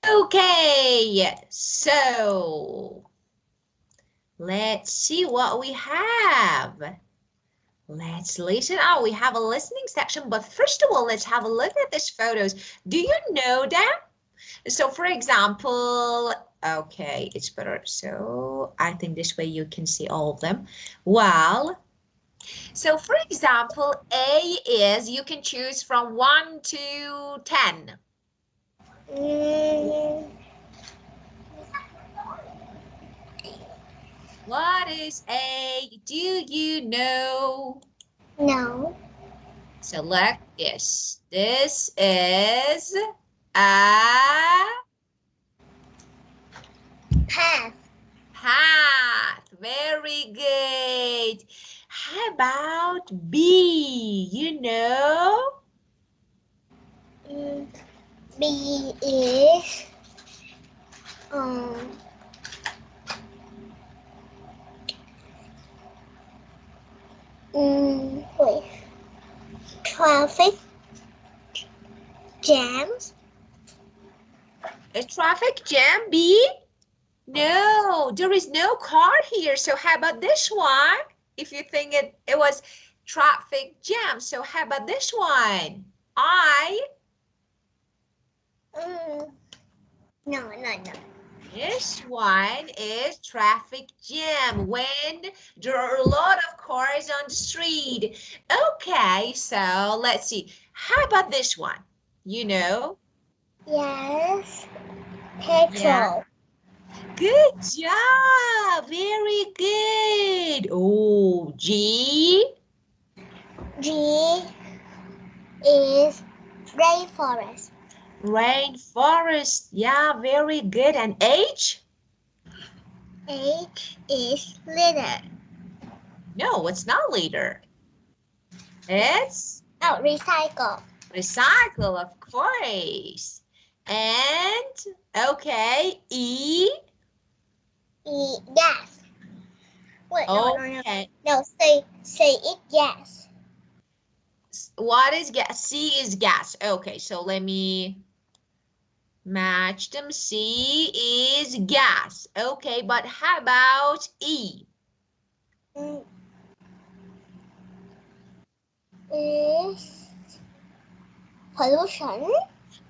Okay, so let's see what we have. Let's listen. Oh, we have a listening section, but first of all, let's have a look at these photos. Do you know them? So for example, okay, it's better. So I think this way you can see all of them. Well, so for example, A is you can choose from 1 to 10. What is A? Do you know? No. So look, yes, this is a Path. path. Very good. How about B? You know? B is um wait, traffic jams. A traffic jam, B? No, there is no car here. So how about this one? If you think it was traffic jam. So how about this one? No, no. This one is traffic jam when there are a lot of cars on the street. Okay, so let's see. How about this one? You know? Yes. Yeah. Petrol. Good job. Very good. Oh, G. G is rainforest. Rainforest. Yeah, very good. And H? H is litter. No, it's not leader. It's Oh, recycle. recycle, of course. And, okay, E. E, gas. Wait, no. Okay. No, say it, yes. What is gas? C is gas. Okay, so let me match them. C is gas. Okay, but how about E? Is pollution.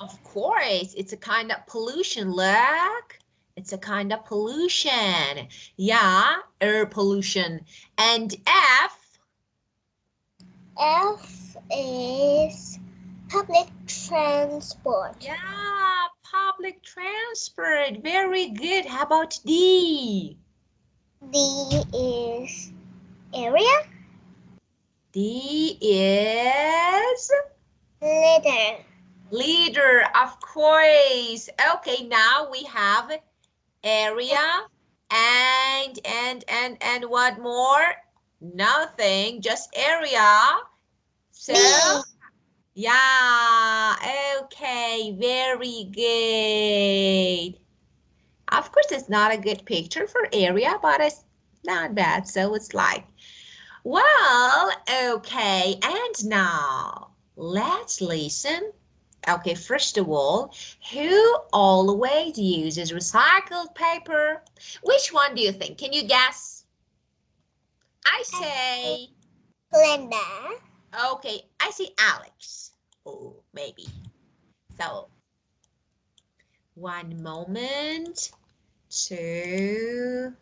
Of course, it's a kind of pollution. Look, it's a kind of pollution. Yeah, air pollution. And F? F is public transport. Yeah, public transport. Very good. How about D? D is area. D is Litter. leader, of course. Okay, now we have area and what more? Nothing, just area. So, B. yeah, okay, very good. Of course, it's not a good picture for area, but it's not bad. So it's like, well, okay, and now let's listen. Okay, first of all, who always uses recycled paper? Which one do you think? Can you guess? I say, Glenda. okay, I see Alex. Oh, maybe. So, one moment to,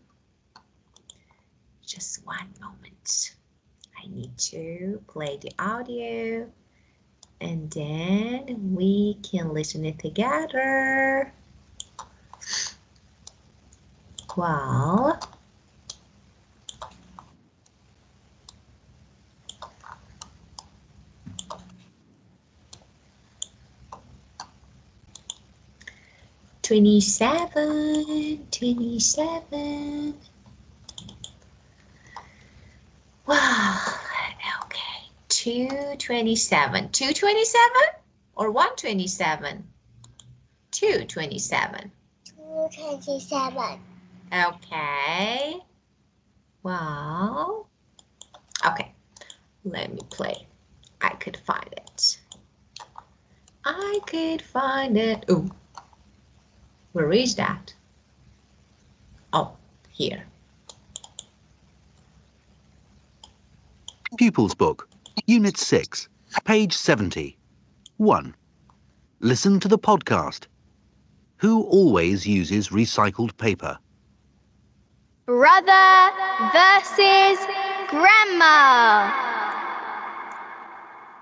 just one moment. I need to play the audio and then we can listen it together. Well, twenty-seven. Wow, okay. 227. 227 or 127? 227. 227. Okay. Well, okay. Let me play. I could find it. I could find it. Oh, Where is that? Oh, here. Pupils Book, Unit 6, page 70. 1. Listen to the podcast. Who always uses recycled paper? Brother versus Grandma.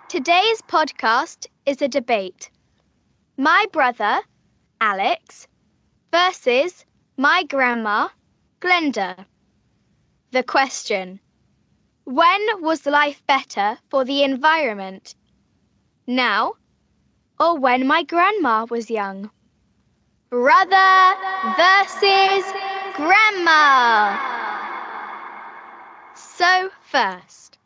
Today's podcast is a debate. My brother, Alex, versus my grandma, Glenda. The question: when was life better for the environment? Now or when my grandma was young? Brother versus Grandma. So first,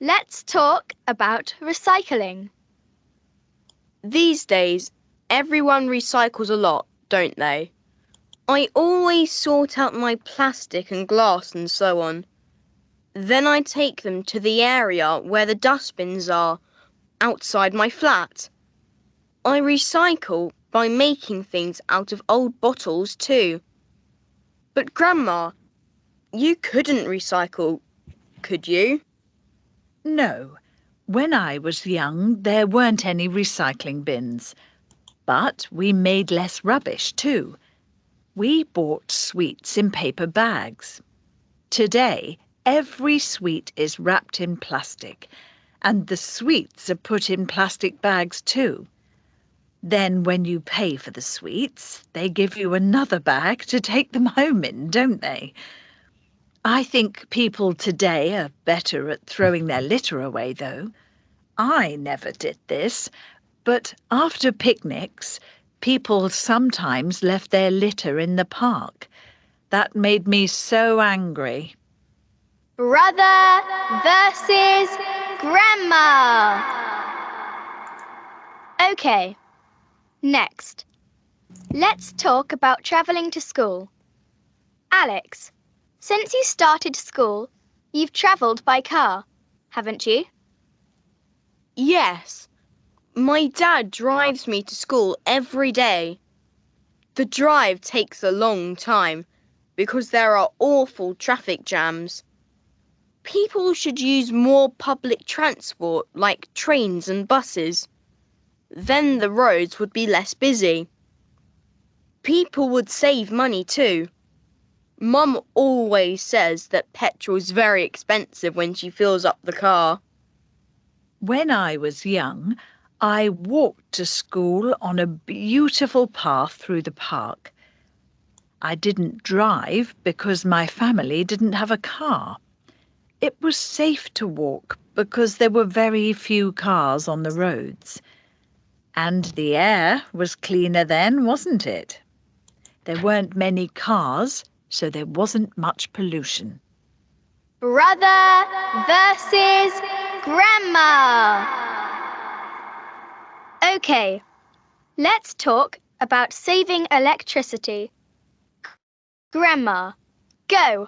let's talk about recycling. These days, everyone recycles a lot, don't they? I always sort out my plastic and glass and so on. Then I take them to the area where the dustbins are, outside my flat. I recycle by making things out of old bottles too. But Grandma, you couldn't recycle, could you? No. When I was young, there weren't any recycling bins. But we made less rubbish too. We bought sweets in paper bags. Today, every sweet is wrapped in plastic, and the sweets are put in plastic bags too. Then when you pay for the sweets, they give you another bag to take them home in, don't they? I think people today are better at throwing their litter away, though. I never did this, but after picnics, people sometimes left their litter in the park. That made me so angry. Brother versus Grandma. Okay, next. Let's talk about travelling to school. Alex, since you started school, you've travelled by car, haven't you? Yes. My dad drives me to school every day. The drive takes a long time because there are awful traffic jams. People should use more public transport like trains and buses. Then the roads would be less busy. People would save money too. Mum always says that petrol's very expensive when she fills up the car. When I was young, I walked to school on a beautiful path through the park. I didn't drive because my family didn't have a car. It was safe to walk because there were very few cars on the roads. And the air was cleaner then, wasn't it? There weren't many cars, so there wasn't much pollution. Brother versus Grandma. Okay, let's talk about saving electricity. Grandma, go.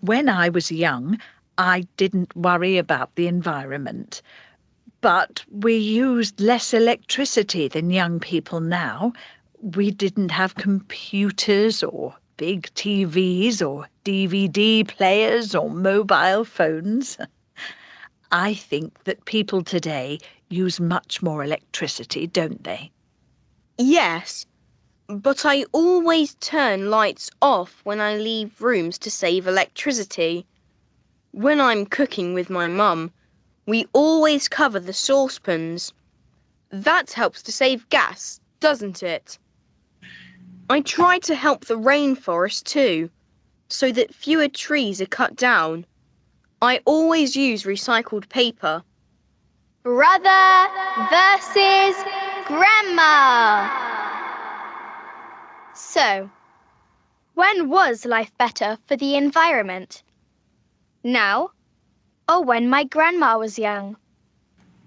When I was young, I didn't worry about the environment. But we used less electricity than young people now. We didn't have computers or big TVs or DVD players or mobile phones. I think that people today use much more electricity, don't they? Yes, but I always turn lights off when I leave rooms to save electricity. When I'm cooking with my mum, we always cover the saucepans. That helps to save gas, doesn't it? I try to help the rainforest too, so that fewer trees are cut down. I always use recycled paper. Brother versus Grandma. So, when was life better for the environment? Now or when my grandma was young?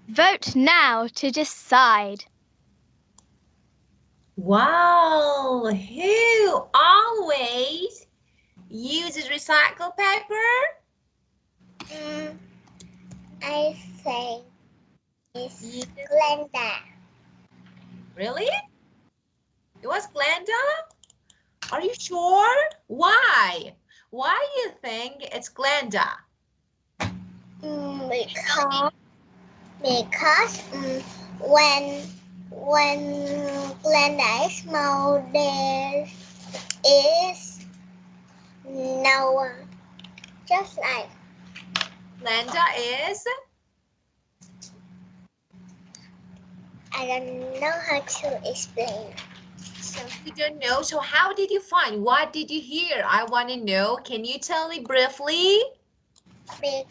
Vote now to decide. Wow, who always uses recycled paper? I think it's You- Glenda. Really? It was Glenda? Are you sure? Why? Why do you think it's Glenda? Because when Glenda is small, there is no one. Just like Glenda is? I don't know how to explain. So you don't know. So how did you find? What did you hear? I want to know. Can you tell me briefly? Maybe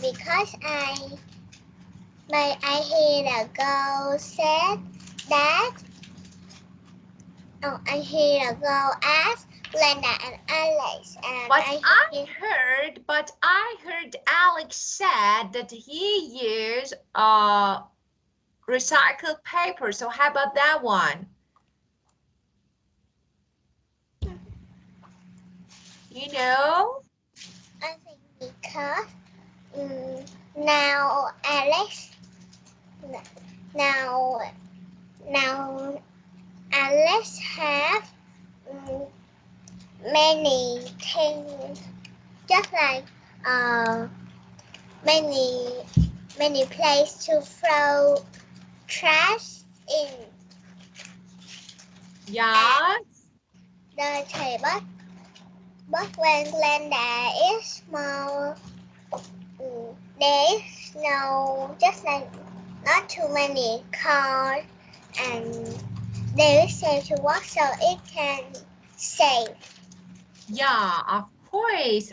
because I hear a girl said that. Oh, I hear a girl ask Glenda and Alex, and But I I heard Alex said that he used recycled paper. So how about that one? You know? I think because now Alex now now Alex have many things, just like uh many places to throw trash in. Yeah. The table, but when Glenda is small, there is no, just like not too many cars, and there is safe to walk, so it can save. Yeah, of course,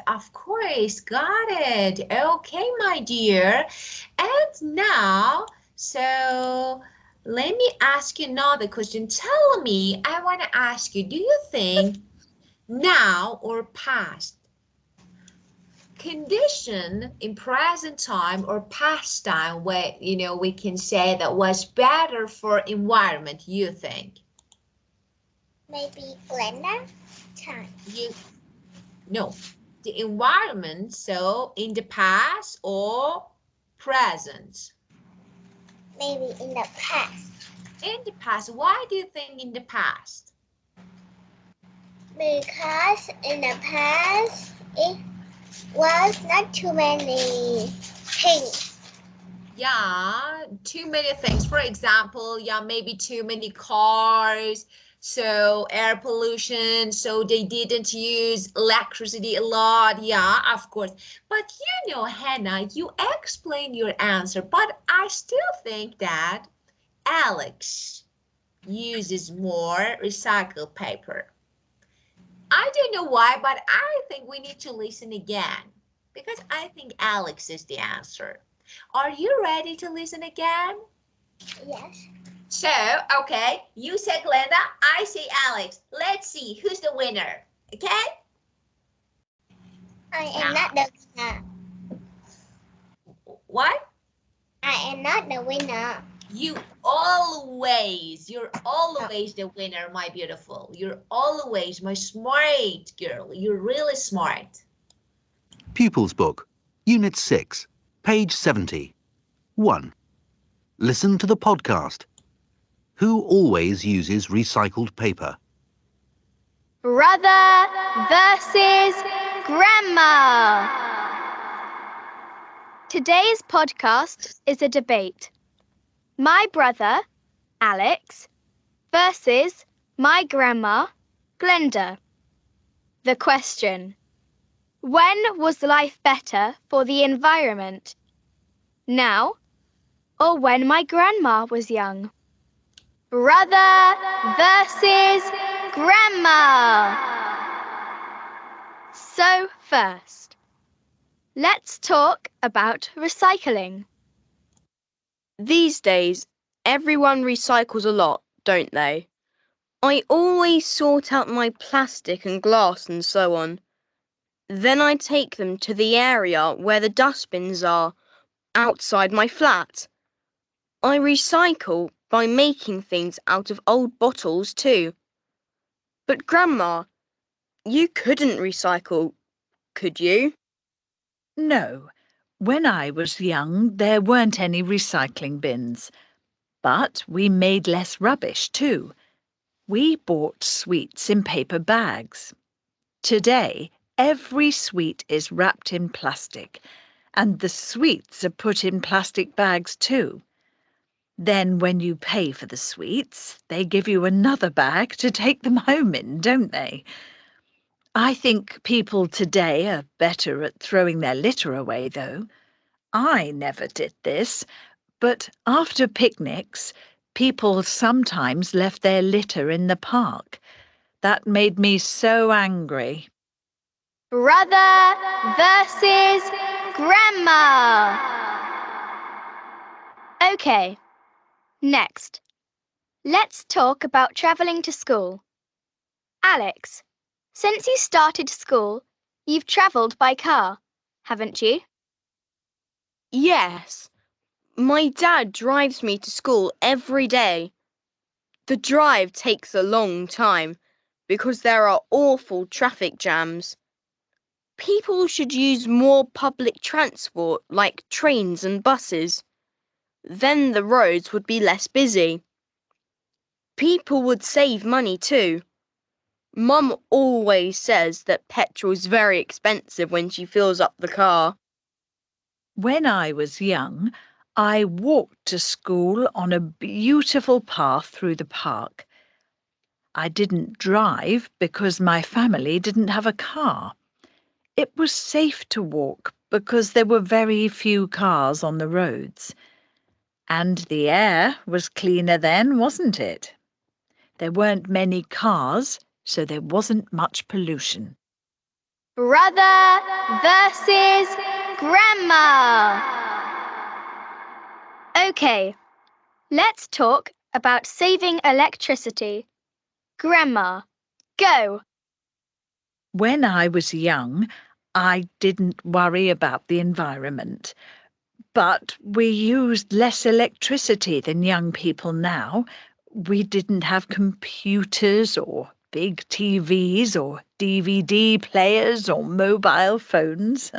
got it. Okay, my dear. And now, so let me ask you another question. Tell me, I want to ask you, do you think now or past condition in present time or past time where, we can say that was better for environment, you think? Maybe Glenda time. No, the environment, so in the past or present? Maybe in the past. In the past. Why do you think in the past? Because in the past it was not too many things. Yeah, too many things. For example, yeah, maybe too many cars, so air pollution, so they didn't use electricity a lot. Yeah, of course. But Hannah, you explained your answer, but I still think that Alex uses more recycled paper. I don't know why, but I think we need to listen again because I think Alex is the answer. Are you ready to listen again? Yes. So, okay, you say Glenda, I say Alex. Let's see who's the winner, okay? I am Now, not the winner. what? I am not the winner. You're always the winner, my beautiful. You're always my smart girl. You're really smart. Pupils Book, Unit 6, page 70. 1. Listen to the podcast. Who always uses recycled paper? Brother versus Grandma. Today's podcast is a debate. My brother, Alex, versus my grandma, Glenda. The question: when was life better for the environment? Now or when my grandma was young? Brother versus Grandma. So first, let's talk about recycling. These days, everyone recycles a lot, don't they? I always sort out my plastic and glass and so on. Then I take them to the area where the dustbins are, outside my flat. I recycle by making things out of old bottles too. But Grandma, you couldn't recycle, could you? No. When I was young, there weren't any recycling bins. But we made less rubbish too. We bought sweets in paper bags. Today, every sweet is wrapped in plastic, and the sweets are put in plastic bags too. Then when you pay for the sweets, they give you another bag to take them home in, don't they? I think people today are better at throwing their litter away, though. I never did this, but after picnics, people sometimes left their litter in the park. That made me so angry. Brother versus Grandma. Okay, next. Let's talk about travelling to school. Alex, since you started school, you've travelled by car, haven't you? Yes, my dad drives me to school every day. The drive takes a long time because there are awful traffic jams. People should use more public transport like trains and buses. Then the roads would be less busy. People would save money too. Mum always says that petrol's very expensive when she fills up the car. When I was young, I walked to school on a beautiful path through the park. I didn't drive because my family didn't have a car. It was safe to walk because there were very few cars on the roads. And the air was cleaner then, wasn't it? There weren't many cars, so there wasn't much pollution. Brother versus Grandma. Okay, let's talk about saving electricity. Grandma, go. When I was young, I didn't worry about the environment. But we used less electricity than young people now. We didn't have computers or big TVs or DVD players or mobile phones.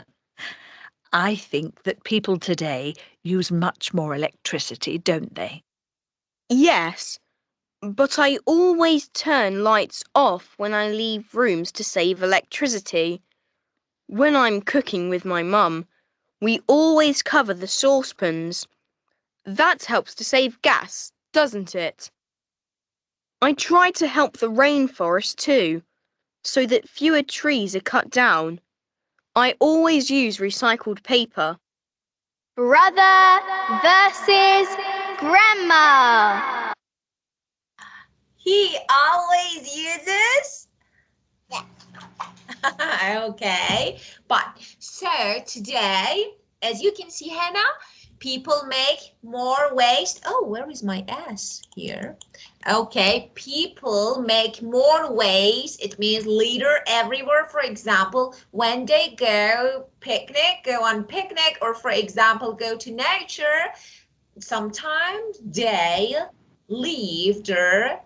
I think that people today use much more electricity, don't they? Yes, but I always turn lights off when I leave rooms to save electricity. When I'm cooking with my mum, we always cover the saucepans. That helps to save gas, doesn't it? I try to help the rainforest too, so that fewer trees are cut down. I always use recycled paper. Brother versus Grandma. He always uses. Yeah. Okay, but so today, as you can see, Hannah, people make more waste. Oh, where is my S here? Okay, people make more waste. It means litter everywhere. For example, when they go on picnic, or for example, go to nature, sometimes they leave their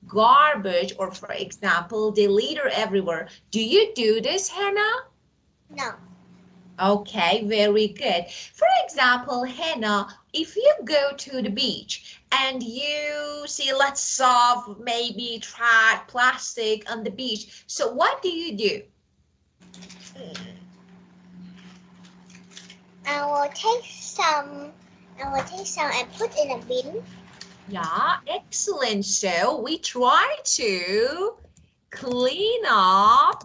garbage, or for example, they litter everywhere. Do you do this, Hannah? No. Okay, very good. For example, Hannah, if you go to the beach and you see lots of maybe trash, plastic on the beach, so what do you do? I will take some. I will take some and put in a bin. Yeah, excellent. So we try to clean up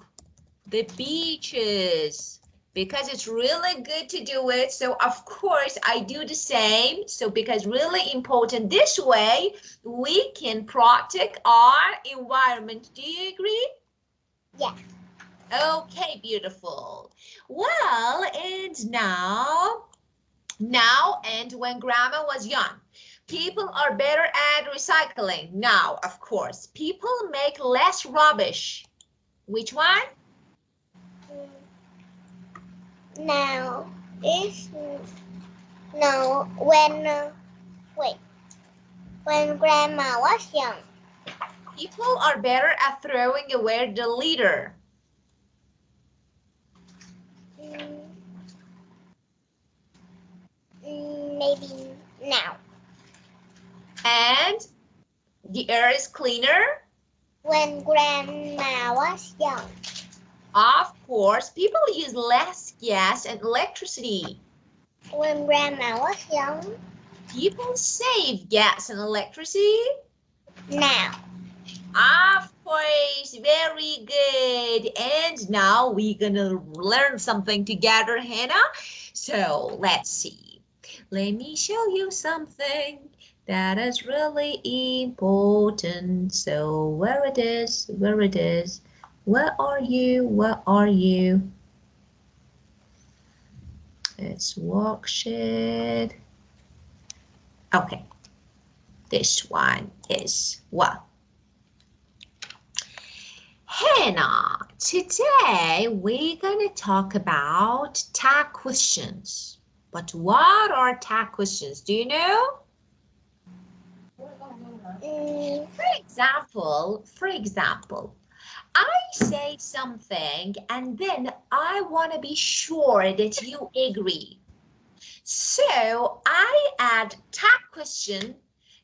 the beaches because it's really good to do it. So of course I do the same. So because really important, this way we can protect our environment. Do you agree? Yeah. Okay, beautiful. Well, and now and when grandma was young, people are better at recycling. Now, of course, people make less rubbish. Which one? Now is no when wait when Grandma was young. People are better at throwing away the litter. Mm, maybe now. And the air is cleaner. When Grandma was young. Of course, people use less gas and electricity. When Grandma was young. People save gas and electricity. Now. Of course, very good. And now we're gonna learn something together, Hannah. So let's see. Let me show you something that is really important. So where it is, where it is. Where are you? Where are you? It's worksheet. Okay, this one is well. Hannah, today we're going to talk about tag questions. But what are tag questions? Do you know? For example, I say something and then I want to be sure that you agree. So I add tag question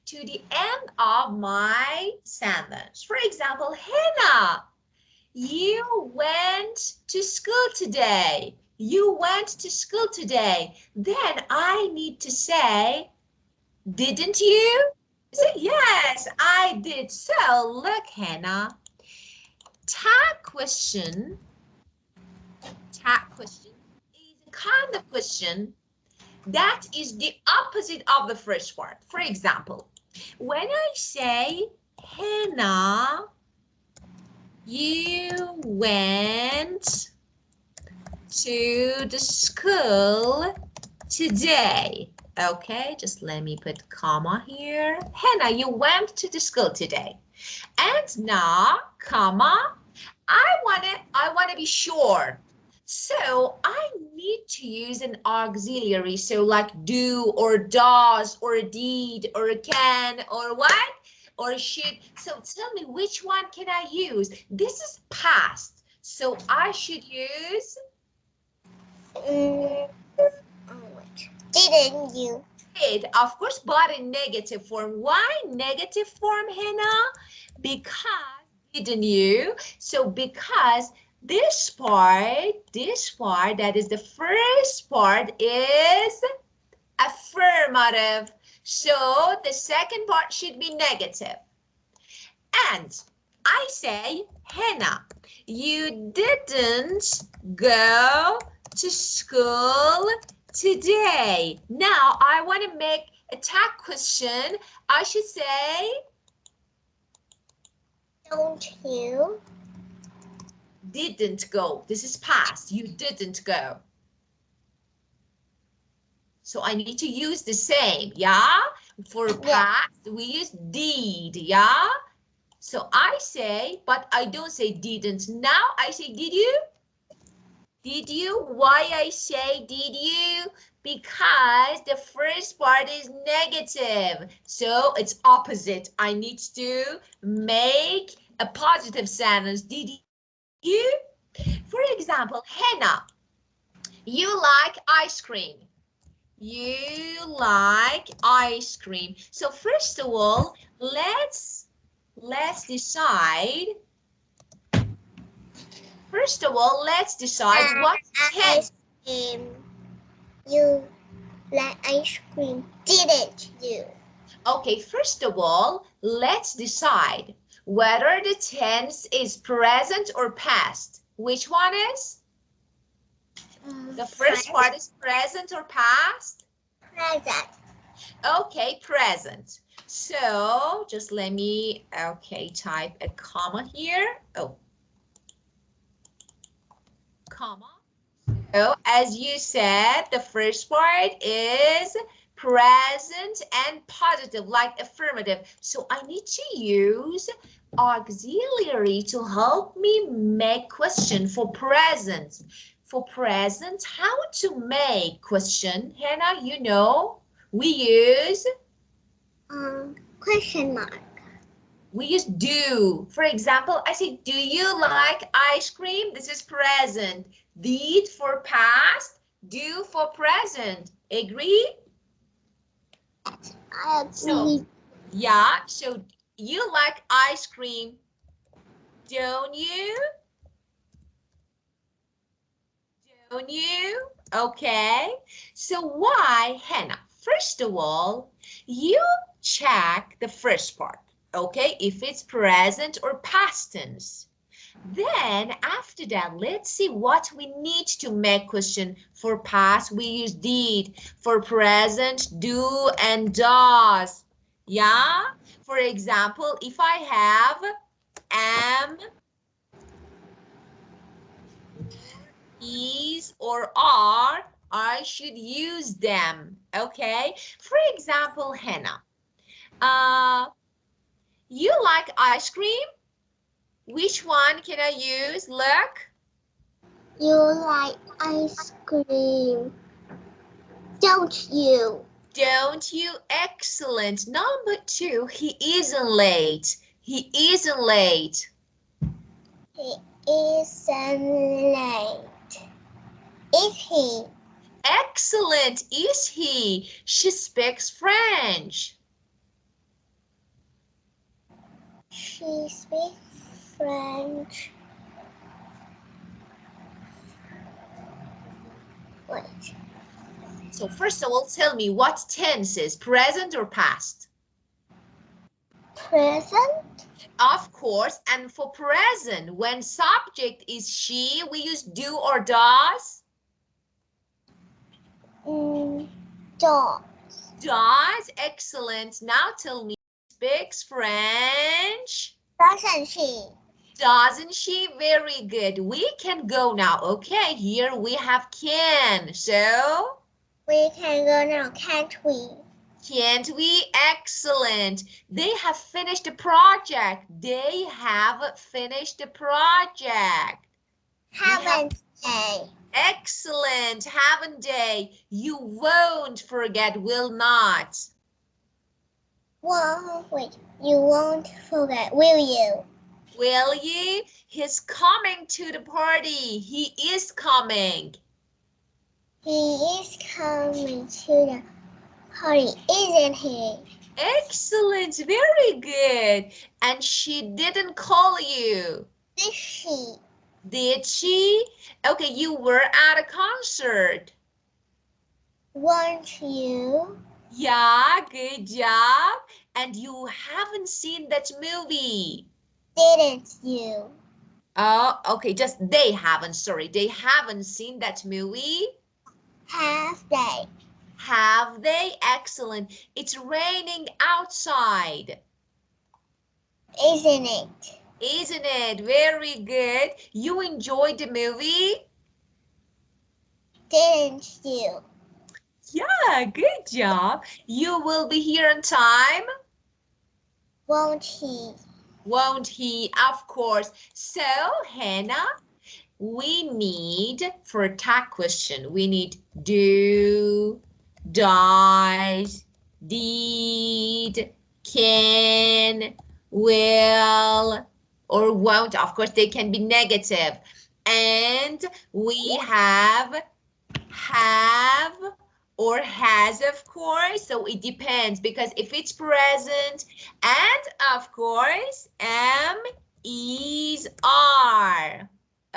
to the end of my sentence. For example, Hannah, you went to school today. You went to school today. Then I need to say, didn't you? Say, yes, I did. So look, Hannah, tag question is a kind of question that is the opposite of the first word. For example, when I say, Hannah, you went to the school today. Okay, just let me put comma here. Hannah, you went to the school today. And now, comma, I want to be sure. So I need to use an auxiliary. So like do or does or did or can or what or should. So tell me, which one can I use? This is past. So I should use Didn't you? did, of course, but in negative form. Why negative form, Hannah? Because, didn't you? So because this part, that is the first part, is affirmative. So the second part should be negative. And I say, Hannah, you didn't go to school today. Now I want to make a tag question. I should say, don't you? Didn't go. This is past. You didn't go. So I need to use the same, yeah? For past, we use did, yeah? So I say, but I don't say didn't. Now I say, did you? Did you? Why I say did you? Because the first part is negative. So it's opposite. I need to make a positive sentence. Did you? For example, Hannah, you like ice cream. You like ice cream. So first of all, let's decide. First of all, let's decide what ice cream. You like ice cream, didn't you? Okay, first of all, let's decide whether the tense is present or past. Which one is? The first part is present or past? Present. Okay, present. So just let me, okay, type a comma here. Oh, comma. So as you said, the first part is present and positive, like affirmative. So I need to use auxiliary to help me make question for present. For present, how to make question? Hannah, you know, we use question mark. We use do. For example, I say, do you like ice cream? This is present. Did for past, do for present. Agree? I agree. So, yeah, so you like ice cream. Don't you? Don't you? Okay. So why, Hannah? First of all, you check the first part, okay? If it's present or past tense. Then after that, let's see what we need to make question. For past, we use did. For present, do and does. Yeah? For example, if I have am, is, or are, I should use them. Okay? For example, Hannah, you like ice cream? Which one can I use? Look. You like ice cream, don't you? Don't you? Excellent. Number two, he isn't late. He isn't late. He isn't late. Is he? Excellent. Is he? She speaks French. She speaks French. Wait. So first of all, tell me what tense is, present or past? Present? Of course, and for present, when subject is she, we use do or does. Dog. Does, excellent. Now tell me, speaks French. Doesn't she? Doesn't she? Very good. We can go now. Okay, here we have can. So, We can go now, can't we? can't we? Excellent. They have finished the project. They have finished the project. Haven't they? Excellent, haven't they? You won't forget, will not. Well, wait, you won't forget, will you? Will you? He's coming to the party. He is coming. He is coming to the party, isn't he? Excellent, very good. And she didn't call you. Did she? Did she? Okay, you were at a concert. Weren't you? Yeah, good job. And you haven't seen that movie. Didn't you? Oh, okay, just they haven't, sorry. They haven't seen that movie. Have they? Have they? Excellent. It's raining outside. Isn't it? Isn't it? Very good. You enjoyed the movie? Didn't you? Yeah, good job. You will be here on time, Won't he? won't he? Of course. So, Hannah, we need, for a tag question, we need do, does, did, can, will, or won't. Of course, they can be negative. And we have or has, of course. So it depends, because if it's present, and of course, am, is, are.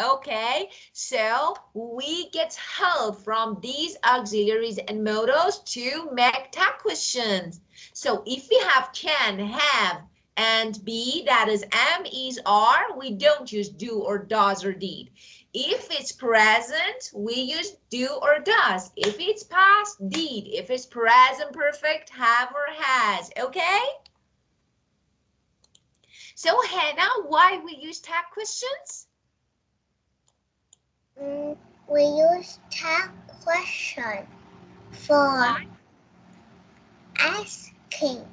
Okay, so we get help from these auxiliaries and modals to make tag questions. So if we have can, have, and be, that is am, is, are, we don't use do or does or did. If it's present, we use do or does. If it's past, did. If it's present perfect, have or has. Okay? So Hannah, why we use tag questions? We use tag question for asking.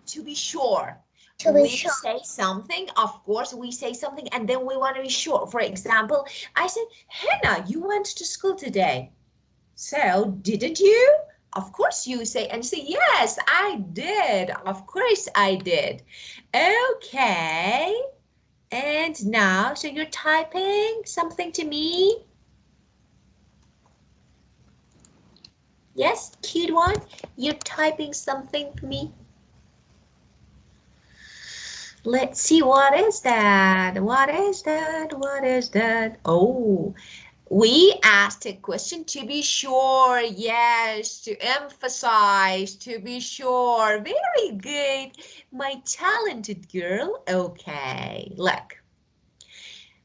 To be sure. To be We sure. say something, of course, we say something, and then we want to be sure. For example, I said, Hannah, you went to school today. So, didn't you? Of course you say, and you say, yes, I did. Of course I did. Okay. And now, so you're typing something to me? Yes, cute one? You're typing something to me? Let's see, what is that? What is that? What is that? Oh, we asked a question to be sure. Yes, to emphasize, to be sure. Very good, my talented girl. Okay, look.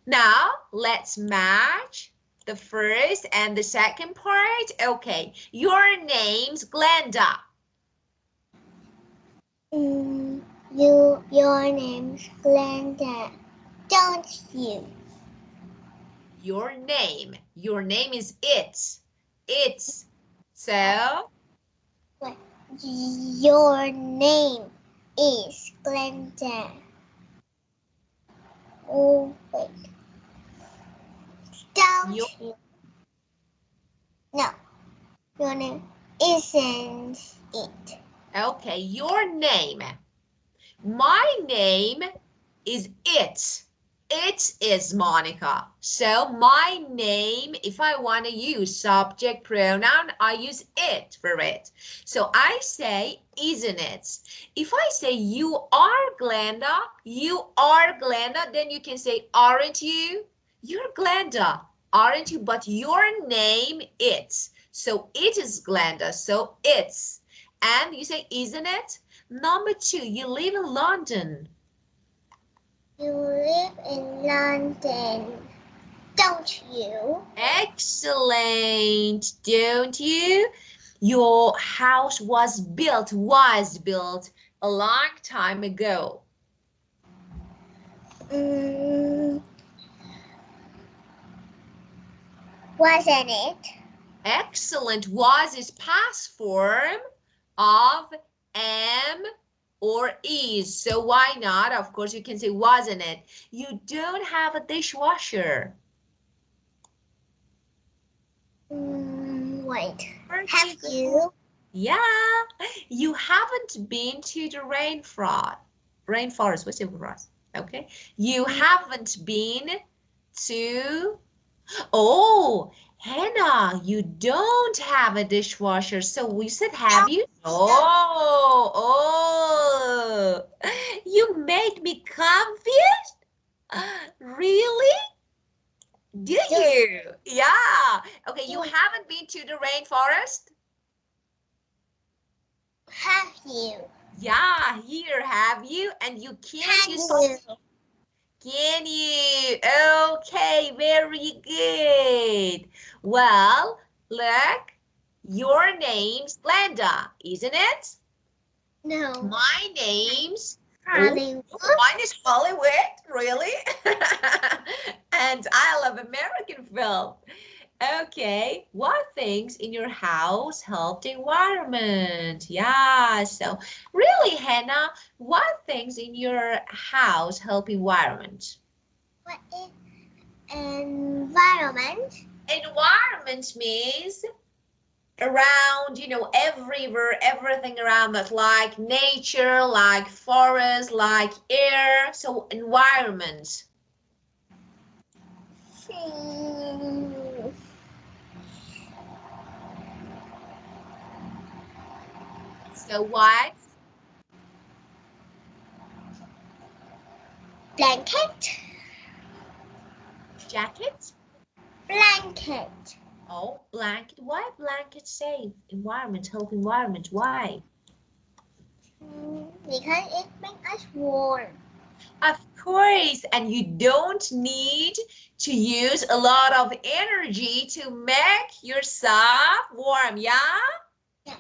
Now, let's match the first and the second part. Okay, your name's Glenda. Your name's Glenda, don't you? Your name is it's. So, What? Your name is Glenda. Oh, wait. Don't your, you? No, your name isn't it. okay, your name. My name is it. It is Monica. So my name, if I want to use subject pronoun, I use it for it. So I say, isn't it? If I say you are Glenda, then you can say, aren't you? You're Glenda, aren't you? But your name, it. So it is Glenda. So it's. And you say, isn't it? Number two, you live in London. You live in London, don't you? Excellent, don't you? Your house was built a long time ago. Wasn't it? Excellent. Was is past form of am or is. So why not? Of course, you can say wasn't it. You don't have a dishwasher. Wait. Very Have good. you? Yeah, you haven't been to the rainforest, what's it for us? Okay, you haven't been to, oh, Hannah, you don't have a dishwasher. So we said, have you? Oh, oh, you made me confused. Really? Do you? Yeah. Okay, you haven't been to the rainforest? Have you? Yeah, here, have you? And you can't Have use, you? can you? Okay, very good. Well, look, your name's Glenda, isn't it? No. My name's, oh, Hollywood. mine is Hollywood, really? And I love American film. Okay, what things in your house help the environment? Yeah, so really, Hannah, what things in your house help environment? What is environment? Environment means around, everywhere, everything around us, like nature, like forest, like air. So environment. So what? Blanket. Jacket? Blanket. Oh, blanket. Why blanket safe? Environment, help environment. Why? Because it makes us warm. Of course, and you don't need to use a lot of energy to make yourself warm, yeah? Yeah.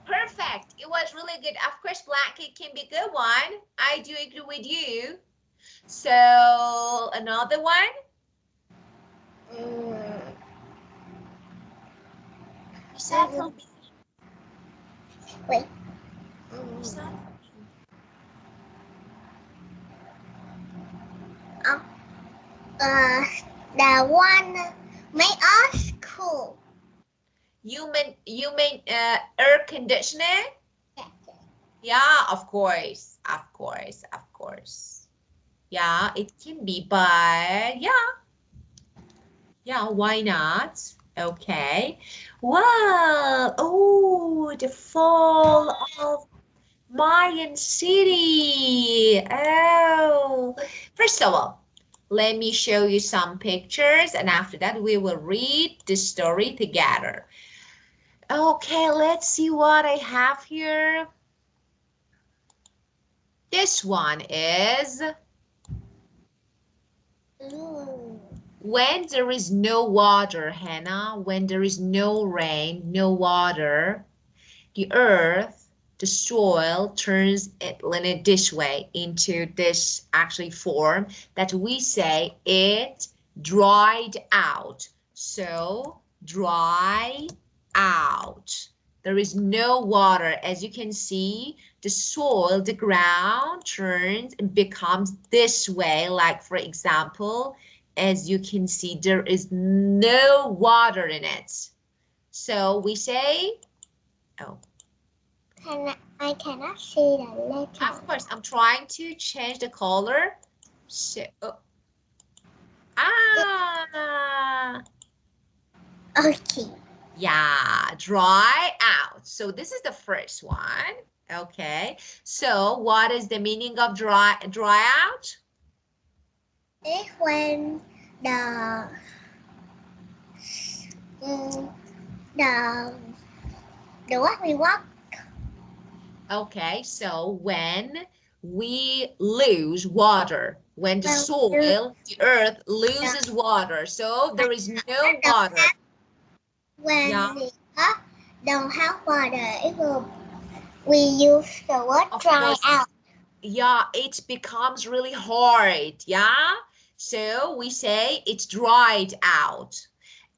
Perfect. It was really good. Of course, blanket can be a good one. I do agree with you. So, another one? You said for me. Wait. You said for me. The one make us cool. You mean air conditioning? Yeah. Yeah, of course. Of course. Of course. Yeah, it can be, but yeah. Yeah, why not? Okay. Well, oh, the fall of Mayan City. First of all, let me show you some pictures, and after that we will read the story together. Okay, let's see what I have here. This one is when there is no water, Hannah, when there is no rain, no water, the earth, the soil turns it in this way, into this actually form that we say it dried out. So dry out. There is no water. As you can see, the soil, the ground turns and becomes this way. Like for example, as you can see, there is no water in it. So we say, oh, I cannot see the letter. of course, I'm trying to change the color. So, ah, Okay. yeah, dry out. So this is the first one. Okay. So what is the meaning of dry out? It's when the mm, the what we walk. Okay. So when we lose water, when the soil, the earth loses water, so there is no water. When Yeah. the earth don't have water, it will. We use the word Of dry course, out. yeah, it becomes really hard, yeah? So we say it's dried out.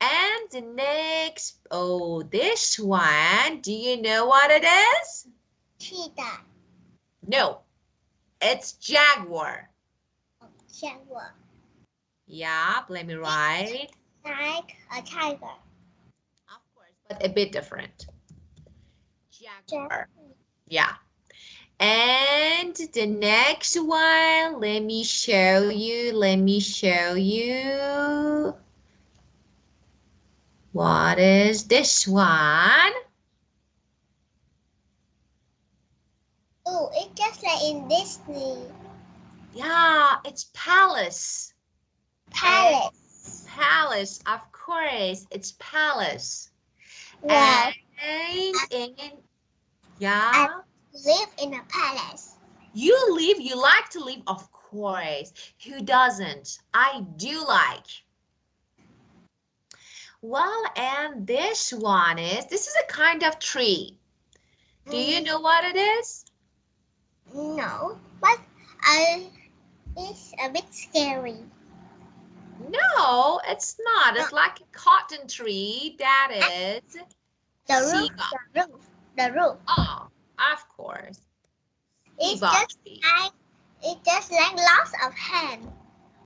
And the next, oh, this one, do you know what it is? Cheetah. No, it's jaguar. Jaguar. Yeah, let me write. Like a tiger. Of course, but a bit different. Jaguar. Yeah. And the next one, let me show you. What is this one? Oh, it's just like in Disney. Yeah, it's palace. Palace. Palace, of course, it's palace. Wow. And I yeah, live in a palace. you like to live, of course. Who doesn't? I do like. Well, and this is a kind of tree. Do you know what it is? No, but it's a bit scary. No, it's not. It's like a cotton tree. That is The roof, the roof. Oh, of course. It's Ceiba just tree. like lots of hands.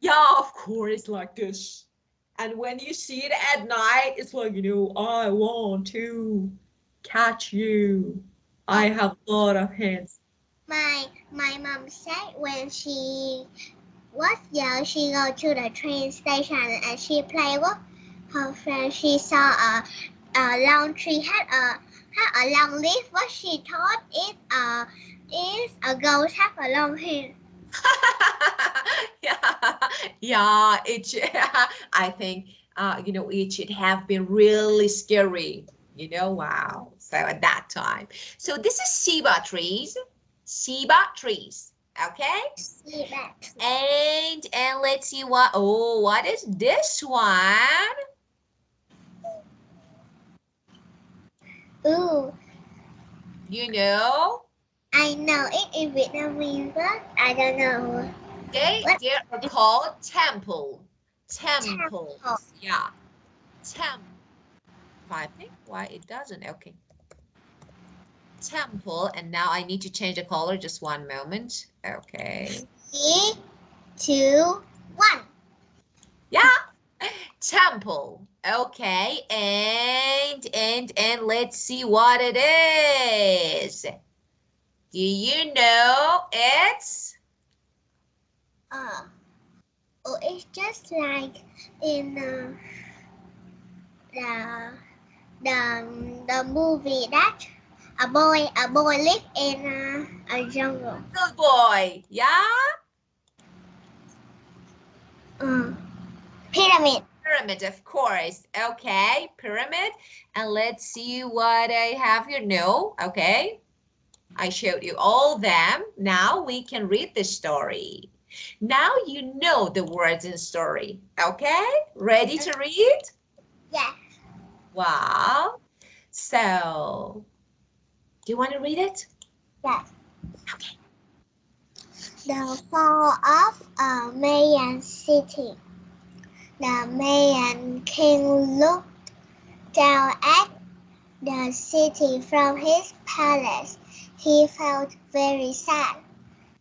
Yeah, of course, like this. And when you see it at night, it's like, I want to catch you. I have a lot of hands. My mom said when she was young, she go to the train station and she play with her friend. She saw a long tree had a long leaf. What she thought is a ghost have a long hair. Yeah, I think, it should have been really scary, wow. So at that time. So this is Ceiba trees, okay? See that? And let's see what is this one? Ooh, You know, I know it in Vietnamese, but I don't know they what are called temples. temple. Yeah, temple. I think why it doesn't. Okay, temple. And now I need to change the color. Just one moment. Okay. 3, 2, 1. Yeah, temple. Okay, and let's see what it is. Do you know it's? Oh, it's just like in the the movie that a boy live in a jungle. Good boy. Yeah. Pyramid. Pyramid, of course. Okay, pyramid. And let's see what I have here. No, okay. I showed you all them. Now we can read the story. Now you know the words in story. Okay, ready to read? Yes. Wow. So, do you want to read it? Yes. Okay. The fall of a Mayan city. The Mayan king looked down at the city from his palace. He felt very sad.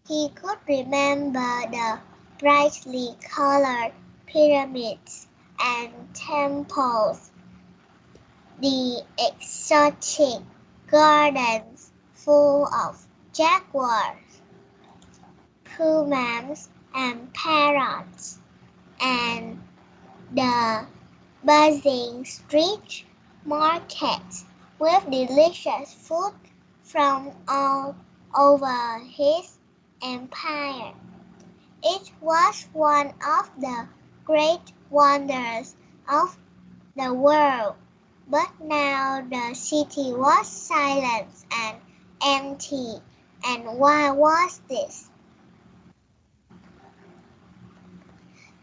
He could remember the brightly colored pyramids and temples, the exotic gardens full of jaguars, pumas, and parrots, and the buzzing street markets with delicious food from all over his empire. It was one of the great wonders of the world, but now the city was silent and empty. And why was this?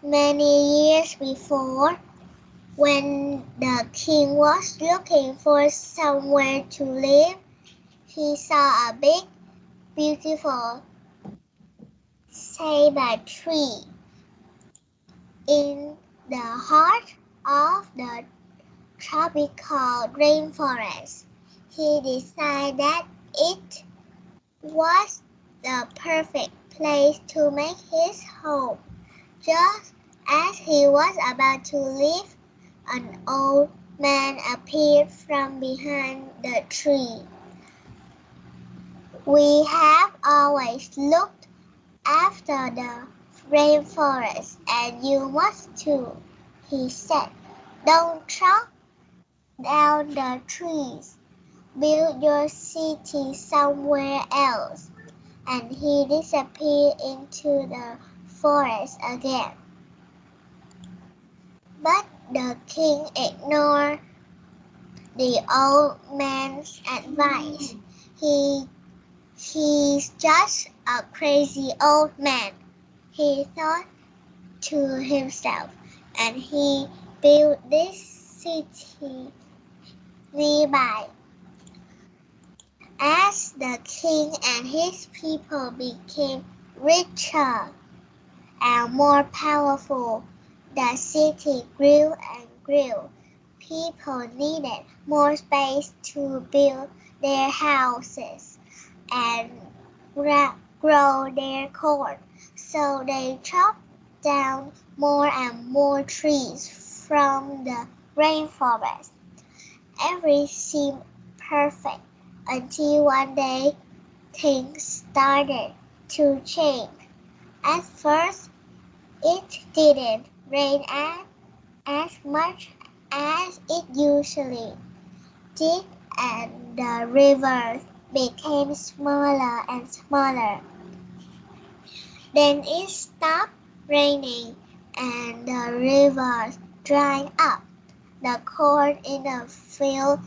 Many years before, when the king was looking for somewhere to live, he saw a big, beautiful ceiba tree in the heart of the tropical rainforest. He decided that it was the perfect place to make his home. Just as he was about to leave, an old man appeared from behind the tree. We have always looked after the rainforest, and you must too, he said. Don't chop down the trees. Build your city somewhere else. And he disappeared into the forest again. But the king ignored the old man's advice. He's just a crazy old man, he thought to himself, and he built this city nearby. As the king and his people became richer and more powerful, the city grew and grew. People needed more space to build their houses and grow their corn, so they chopped down more and more trees from the rainforest. Everything seemed perfect until one day things started to change. At first, it didn't rain as much as it usually did, and the rivers became smaller and smaller. Then it stopped raining, and the rivers dried up. The corn in the field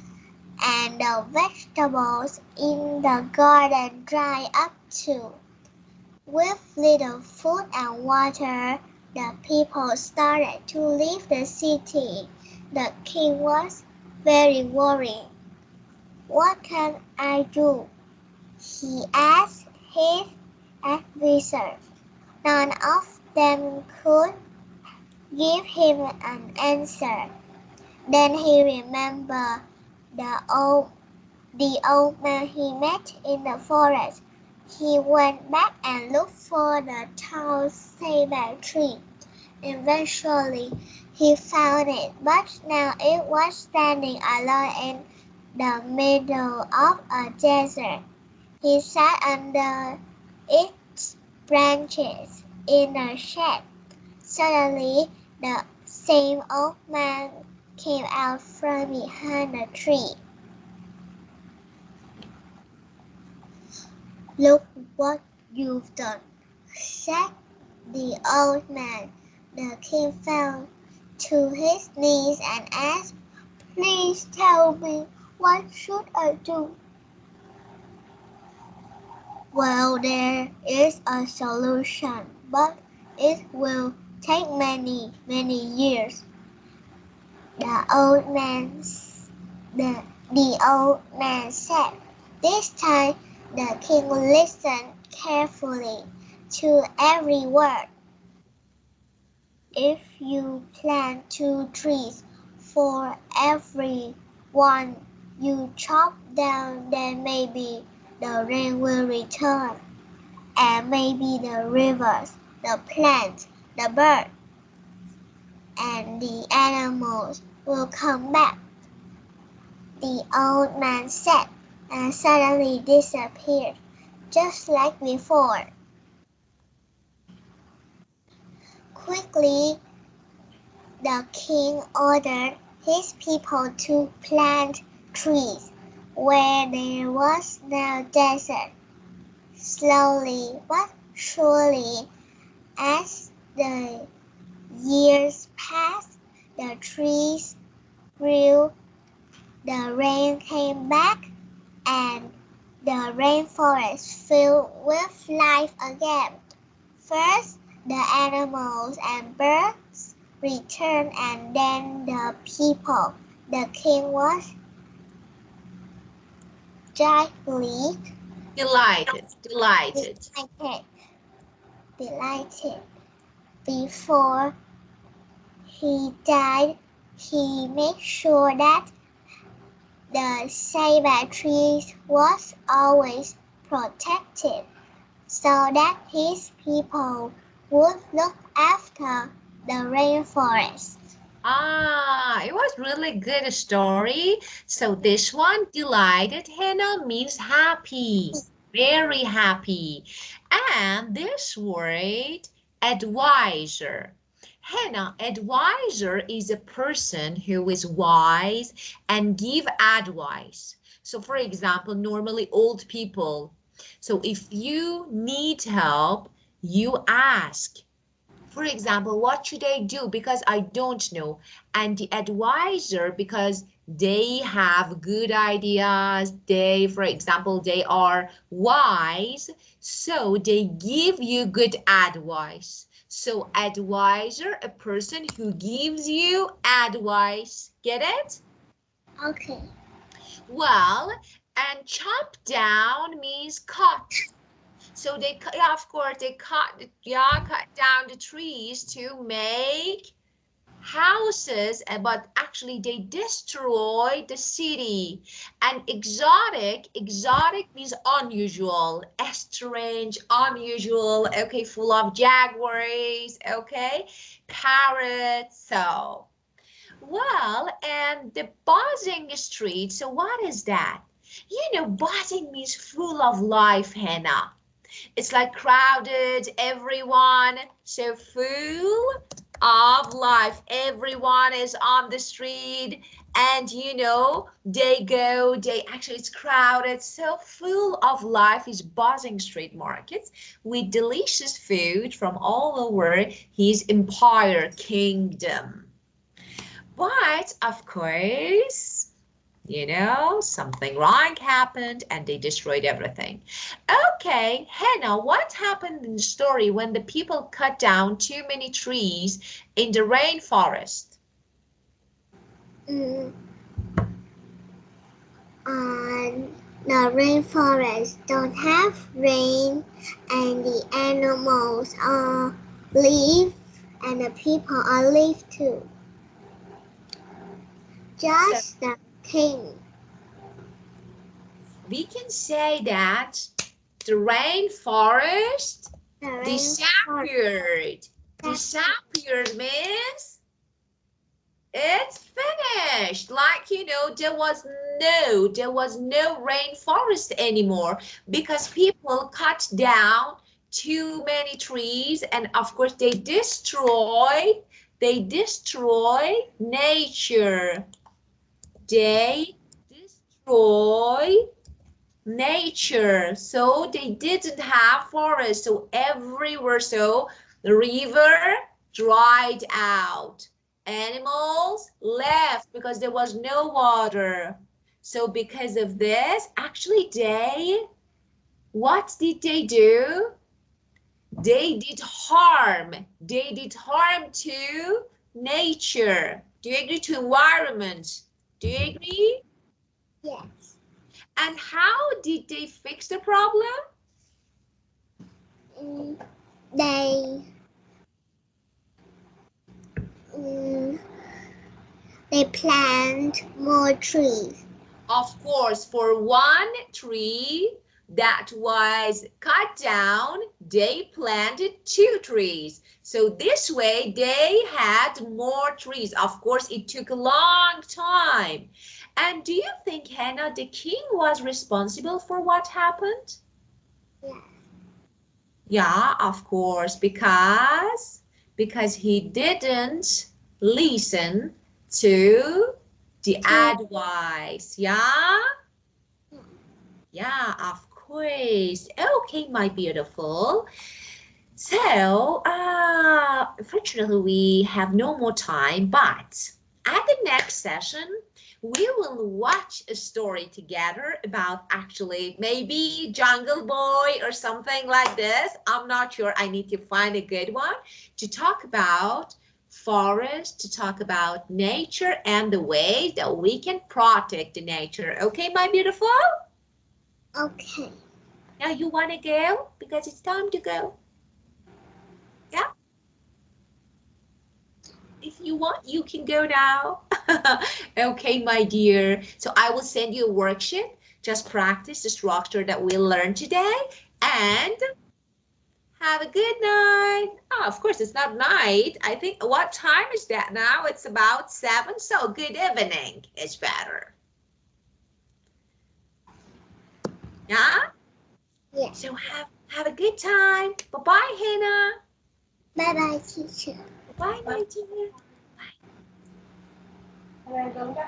and the vegetables in the garden dried up too. With little food and water, the people started to leave the city. The king was very worried. What can I do? He asked his advisors. None of them could give him an answer. Then he remembered the old man he met in the forest. He went back and looked for the tall ceiba tree. Eventually, he found it, but now it was standing alone in the middle of a desert. He sat under its branches in a shade. Suddenly, the same old man came out from behind the tree. Look what you've done, said the old man. The king felt to his knees and asked, "Please tell me, what should I do?" "Well, there is a solution, but it will take many, many years," the old man said. This time the king listened carefully to every word. "If you plant 2 trees for every one you chop down, then maybe the rain will return, and maybe the rivers, the plants, the birds, and the animals will come back," the old man said, and suddenly disappeared, just like before. Quickly, the king ordered his people to plant trees where there was no desert. Slowly but surely, as the years passed, the trees grew, the rain came back, and the rainforest filled with life again. First, the animals and birds returned, and then the people. The king was greatly Delighted. delighted. Before he died, he made sure that the ceiba tree was always protected, so that his people would look after the rainforest. It was really good story. So this one, delighted, Hannah, means happy, very happy. And this word, advisor. Hannah, advisor is a person who is wise and give advice. So for example, normally old people. So if you need help, you ask. For example, what should I do? Because I don't know. And the advisor, because they have good ideas, they, for example, they are wise, so they give you good advice. So advisor, a person who gives you advice. Get it? Okay. Well, and chop down means cut. So they cut, yeah, of course, they cut, yeah, cut down the trees to make houses, but actually they destroyed the city. And exotic means unusual, strange, unusual, okay, full of jaguars, okay, parrots, so. Well, and the buzzing street, so what is that? You know, buzzing means full of life, Hannah. It's like crowded, everyone, so full of life. Everyone is on the street and you know, they actually it's crowded, so full of life is buzzing street markets with delicious food from all over his empire kingdom. But of course, you know, something wrong happened and they destroyed everything. Okay, Hannah, what happened in the story when the people cut down too many trees in the rainforest? Mm, and the rainforest don't have rain, and the animals are leaf, and the people are leaf too. So Just the thing. we can say that the rainforest The rainforest. disappeared. Disappeared means it's finished. Like, you know, there was no rainforest anymore because people cut down too many trees and of course they destroy nature. They destroy nature. So they didn't have forest. So everywhere, so the river dried out. Animals left because there was no water. So because of this, actually what did they do? They did harm. They did harm to nature. Do you agree to environment? Do you agree? Yes. And how did they fix the problem? They mm, they plant more trees. Of course, for one tree that was cut down, they planted two trees. So this way they had more trees. Of course, it took a long time. And do you think, Hannah, the king was responsible for what happened? Yeah. Yeah, of course, because he didn't listen to the advice. Yeah? Yeah, of course. Okay, my beautiful. So, unfortunately, we have no more time, but at the next session, we will watch a story together about actually maybe Jungle Boy or something like this. I'm not sure. I need to find a good one to talk about forest, to talk about nature and the way that we can protect the nature. Okay, my beautiful? Okay. Now you want to go? Because it's time to go. Yeah? If you want, you can go now. Okay, my dear. So I will send you a worksheet. Just practice the structure that we learned today and have a good night. Oh, of course, it's not night. I think, what time is that now? It's about 7. So good evening is better. Yeah? Yeah. So have a good time. Bye-bye, Hannah. Bye bye, teacher. Bye, my dear. Bye.